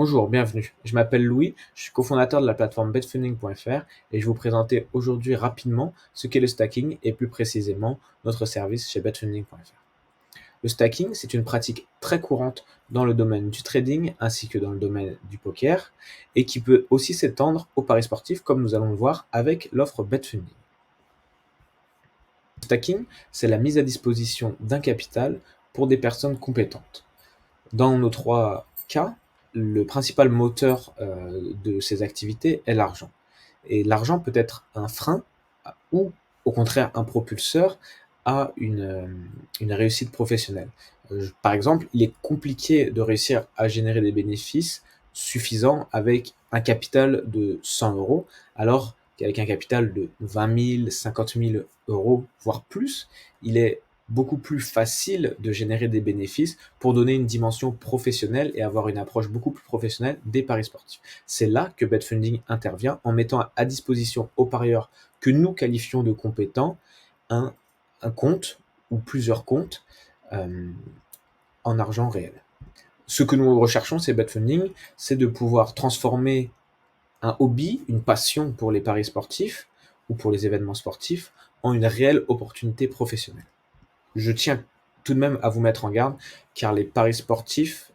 Bonjour, bienvenue. Je m'appelle Louis, je suis cofondateur de la plateforme betfunding.fr et je vais vous présenter aujourd'hui rapidement ce qu'est le stacking et plus précisément notre service chez betfunding.fr. Le stacking, c'est une pratique très courante dans le domaine du trading ainsi que dans le domaine du poker et qui peut aussi s'étendre aux paris sportifs comme nous allons le voir avec l'offre betfunding. Le stacking, c'est la mise à disposition d'un capital pour des personnes compétentes. Dans nos trois cas, le principal moteur de ces activités est l'argent. Et l'argent peut être un frein ou au contraire un propulseur à une réussite professionnelle. Par exemple, il est compliqué de réussir à générer des bénéfices suffisants avec un capital de 100 euros, alors qu'avec un capital de 20 000, 50 000 euros, voire plus, il est beaucoup plus facile de générer des bénéfices pour donner une dimension professionnelle et avoir une approche beaucoup plus professionnelle des paris sportifs. C'est là que betfunding intervient en mettant à disposition aux parieurs que nous qualifions de compétents un compte ou plusieurs comptes en argent réel. Ce que nous recherchons, c'est betfunding, c'est de pouvoir transformer un hobby, une passion pour les paris sportifs ou pour les événements sportifs en une réelle opportunité professionnelle. Je tiens tout de même à vous mettre en garde, car les paris sportifs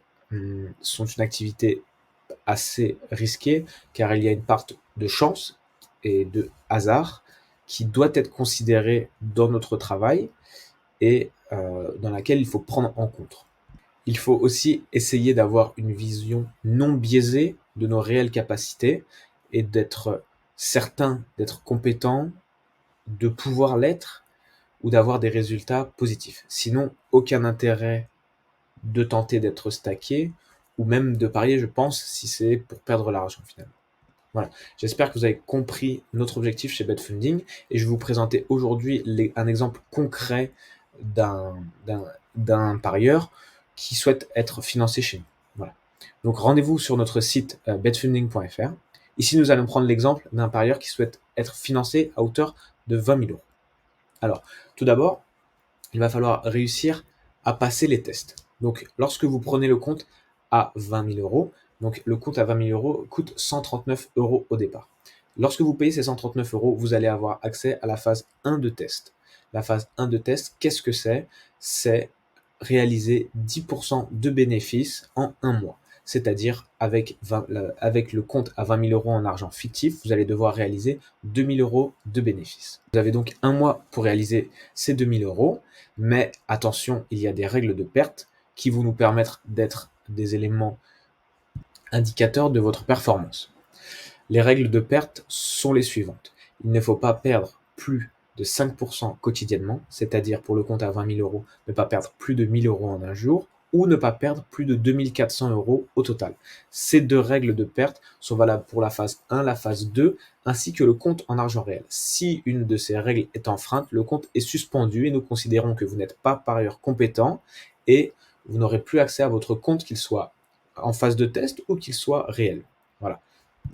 sont une activité assez risquée, car il y a une part de chance et de hasard qui doit être considérée dans notre travail et dans laquelle il faut prendre en compte. Il faut aussi essayer d'avoir une vision non biaisée de nos réelles capacités et d'être certain d'être compétent, de pouvoir l'être ou d'avoir des résultats positifs. Sinon, aucun intérêt de tenter d'être stacké ou même de parier, je pense, si c'est pour perdre l'argent finalement. Voilà, j'espère que vous avez compris notre objectif chez betfunding et je vais vous présenter aujourd'hui un exemple concret d'un parieur qui souhaite être financé chez nous. Voilà. Donc rendez-vous sur notre site betfunding.fr. Ici, nous allons prendre l'exemple d'un parieur qui souhaite être financé à hauteur de 20 000 euros. Alors, tout d'abord, il va falloir réussir à passer les tests. Donc, lorsque vous prenez le compte à 20 000 euros, donc le compte à 20 000 euros coûte 139 euros au départ. Lorsque vous payez ces 139 euros, vous allez avoir accès à la phase 1 de test. La phase 1 de test, qu'est-ce que c'est? C'est réaliser 10% de bénéfices en un mois. C'est-à-dire avec le compte à 20 000 euros en argent fictif, vous allez devoir réaliser 2 000 euros de bénéfices. Vous avez donc un mois pour réaliser ces 2 000 euros, mais attention, il y a des règles de perte qui vont nous permettre d'être des éléments indicateurs de votre performance. Les règles de perte sont les suivantes. Il ne faut pas perdre plus de 5% quotidiennement, c'est-à-dire pour le compte à 20 000 euros, ne pas perdre plus de 1 000 euros en un jour, ou ne pas perdre plus de 2 400 euros au total. Ces deux règles de perte sont valables pour la phase 1, la phase 2, ainsi que le compte en argent réel. Si une de ces règles est enfreinte, le compte est suspendu et nous considérons que vous n'êtes pas parieur compétent et vous n'aurez plus accès à votre compte, qu'il soit en phase de test ou qu'il soit réel. Voilà.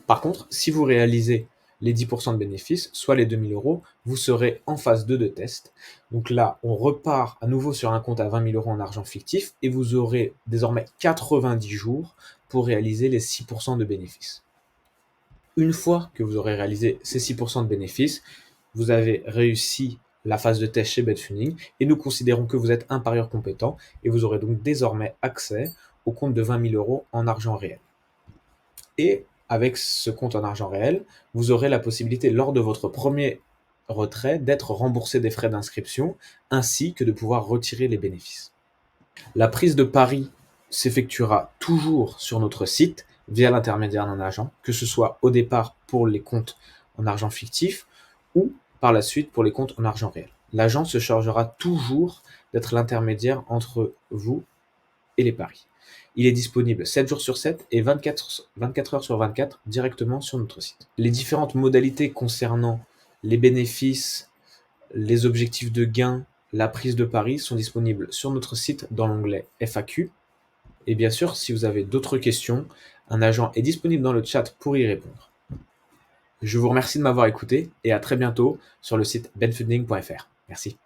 Par contre, si vous réalisez les 10% de bénéfices, soit les 2 000 euros, vous serez en phase 2 de test. Donc là, on repart à nouveau sur un compte à 20 000 euros en argent fictif et vous aurez désormais 90 jours pour réaliser les 6% de bénéfices. Une fois que vous aurez réalisé ces 6% de bénéfices, vous avez réussi la phase de test chez betfunding et nous considérons que vous êtes un parieur compétent et vous aurez donc désormais accès au compte de 20 000 euros en argent réel. Et avec ce compte en argent réel, vous aurez la possibilité, lors de votre premier retrait, d'être remboursé des frais d'inscription, ainsi que de pouvoir retirer les bénéfices. La prise de pari s'effectuera toujours sur notre site via l'intermédiaire d'un agent, que ce soit au départ pour les comptes en argent fictif ou par la suite pour les comptes en argent réel. L'agent se chargera toujours d'être l'intermédiaire entre vous et les paris. Il est disponible 7 jours sur 7 et 24 heures sur 24 directement sur notre site. Les différentes modalités concernant les bénéfices, les objectifs de gain, la prise de pari sont disponibles sur notre site dans l'onglet FAQ. Et bien sûr, si vous avez d'autres questions, un agent est disponible dans le chat pour y répondre. Je vous remercie de m'avoir écouté et à très bientôt sur le site betfunding.fr. Merci.